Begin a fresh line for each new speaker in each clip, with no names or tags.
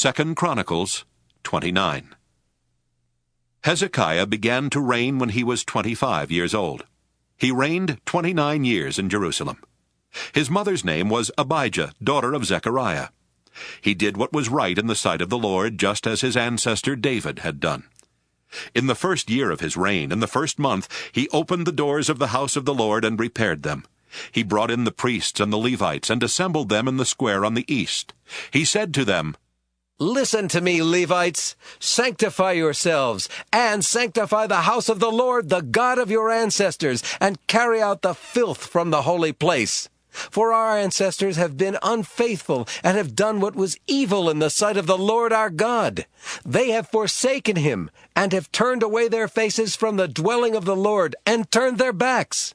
2 Chronicles 29. Hezekiah began to reign when he was 25 years old. He reigned 29 years in Jerusalem. His mother's name was Abijah, daughter of Zechariah. He did what was right in the sight of the Lord, just as his ancestor David had done. In the first year of his reign, in the first month, he opened the doors of the house of the Lord and repaired them. He brought in the priests and the Levites and assembled them in the square on the east. He said to them,
"Listen to me, Levites. Sanctify yourselves, and sanctify the house of the Lord, the God of your ancestors, and carry out the filth from the holy place. For our ancestors have been unfaithful, and have done what was evil in the sight of the Lord our God. They have forsaken him, and have turned away their faces from the dwelling of the Lord, and turned their backs.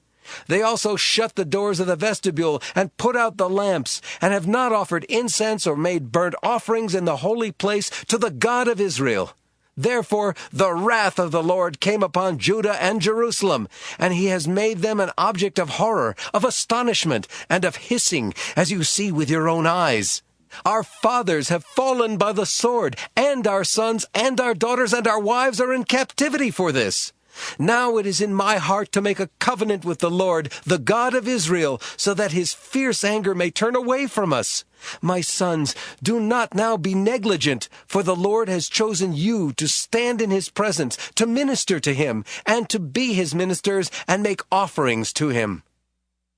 They also shut the doors of the vestibule, and put out the lamps, and have not offered incense or made burnt offerings in the holy place to the God of Israel. Therefore the wrath of the Lord came upon Judah and Jerusalem, and he has made them an object of horror, of astonishment, and of hissing, as you see with your own eyes. Our fathers have fallen by the sword, and our sons and our daughters and our wives are in captivity for this. Now it is in my heart to make a covenant with the Lord, the God of Israel, so that his fierce anger may turn away from us. My sons, do not now be negligent, for the Lord has chosen you to stand in his presence, to minister to him, and to be his ministers, and make offerings to him."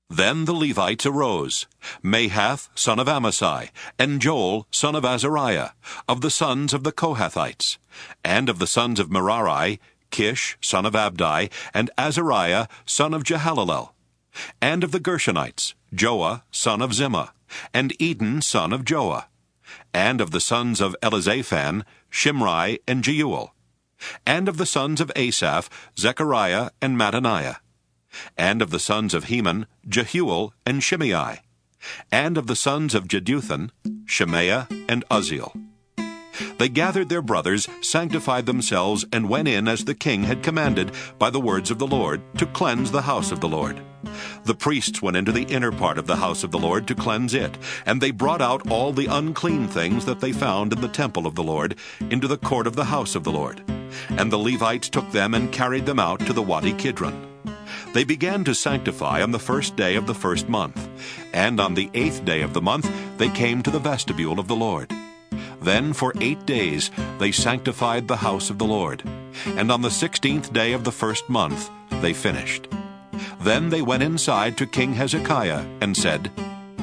Then the Levites arose, Mahath, son of Amasai, and Joel, son of Azariah, of the sons of the Kohathites, and of the sons of Merari, Kish, son of Abdi, and Azariah, son of Jehalelel, and of the Gershonites, Joah, son of Zimmah, and Eden, son of Joah, and of the sons of Elizaphan, Shimri, and Jeuel, and of the sons of Asaph, Zechariah, and Mattaniah, and of the sons of Heman, Jehuel, and Shimei, and of the sons of Jeduthun, Shemaiah, and Uzziel. They gathered their brothers, sanctified themselves, and went in as the king had commanded by the words of the Lord, to cleanse the house of the Lord. The priests went into the inner part of the house of the Lord to cleanse it, and they brought out all the unclean things that they found in the temple of the Lord into the court of the house of the Lord. And the Levites took them and carried them out to the Wadi Kidron. They began to sanctify on the first day of the first month, and on the 8th day of the month they came to the vestibule of the Lord. Then for 8 days they sanctified the house of the Lord, and on the 16th day of the first month they finished. Then they went inside to King Hezekiah and said,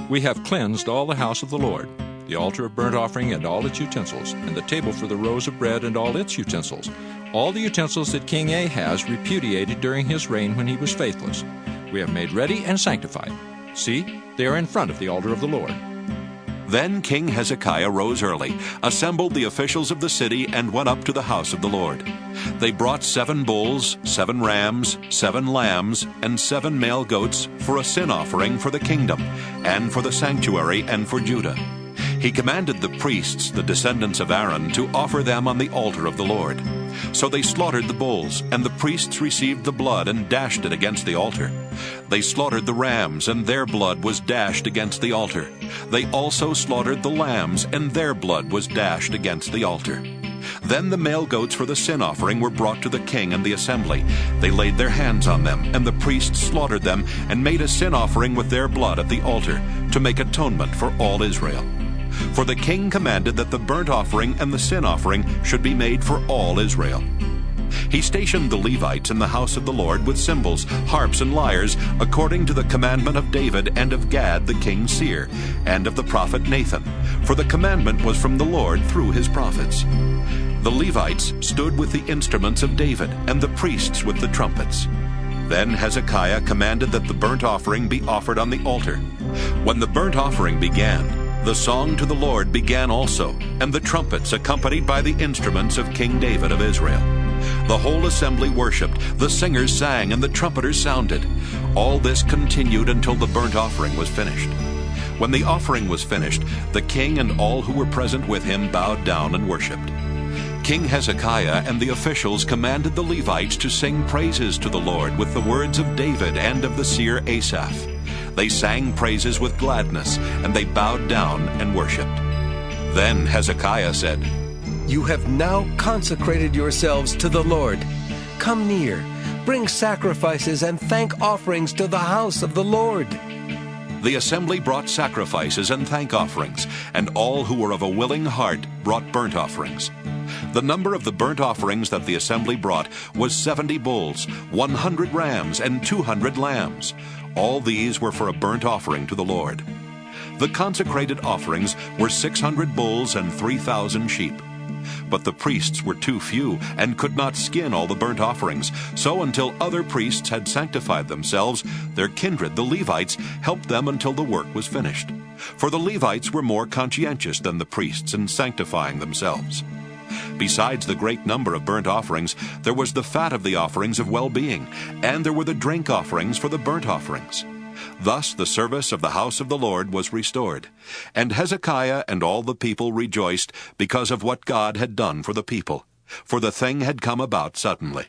"We have cleansed all the house of the Lord, the altar of burnt offering and all its utensils, and the table for the rows of bread and all its utensils, all the utensils that King Ahaz repudiated during his reign when he was faithless. We have made ready and sanctified. See, they are in front of the altar of the Lord."
Then King Hezekiah rose early, assembled the officials of the city, and went up to the house of the Lord. They brought 7 bulls, 7 rams, 7 lambs, and 7 male goats for a sin offering for the kingdom, and for the sanctuary, and for Judah. He commanded the priests, the descendants of Aaron, to offer them on the altar of the Lord. So they slaughtered the bulls, and the priests received the blood and dashed it against the altar. They slaughtered the rams, and their blood was dashed against the altar. They also slaughtered the lambs, and their blood was dashed against the altar. Then the male goats for the sin offering were brought to the king and the assembly. They laid their hands on them, and the priests slaughtered them, and made a sin offering with their blood at the altar, to make atonement for all Israel. For the king commanded that the burnt offering and the sin offering should be made for all Israel. He stationed the Levites in the house of the Lord with cymbals, harps, and lyres, according to the commandment of David and of Gad the king's seer, and of the prophet Nathan, for the commandment was from the Lord through his prophets. The Levites stood with the instruments of David, and the priests with the trumpets. Then Hezekiah commanded that the burnt offering be offered on the altar. When the burnt offering began, the song to the Lord began also, and the trumpets accompanied by the instruments of King David of Israel. The whole assembly worshipped, the singers sang, and the trumpeters sounded. All this continued until the burnt offering was finished. When the offering was finished, the king and all who were present with him bowed down and worshipped. King Hezekiah and the officials commanded the Levites to sing praises to the Lord with the words of David and of the seer Asaph. They sang praises with gladness, and they bowed down and worshipped. Then Hezekiah said,
"You have now consecrated yourselves to the Lord. Come near, bring sacrifices and thank offerings to the house of the Lord."
The assembly brought sacrifices and thank offerings, and all who were of a willing heart brought burnt offerings. The number of the burnt offerings that the assembly brought was 70 bulls, 100 rams, and 200 lambs. All these were for a burnt offering to the Lord. The consecrated offerings were 600 bulls and 3,000 sheep. But the priests were too few and could not skin all the burnt offerings. So until other priests had sanctified themselves, their kindred, the Levites, helped them until the work was finished. For the Levites were more conscientious than the priests in sanctifying themselves. Besides the great number of burnt offerings, there was the fat of the offerings of well-being, and there were the drink offerings for the burnt offerings. Thus the service of the house of the Lord was restored. And Hezekiah and all the people rejoiced because of what God had done for the people, for the thing had come about suddenly.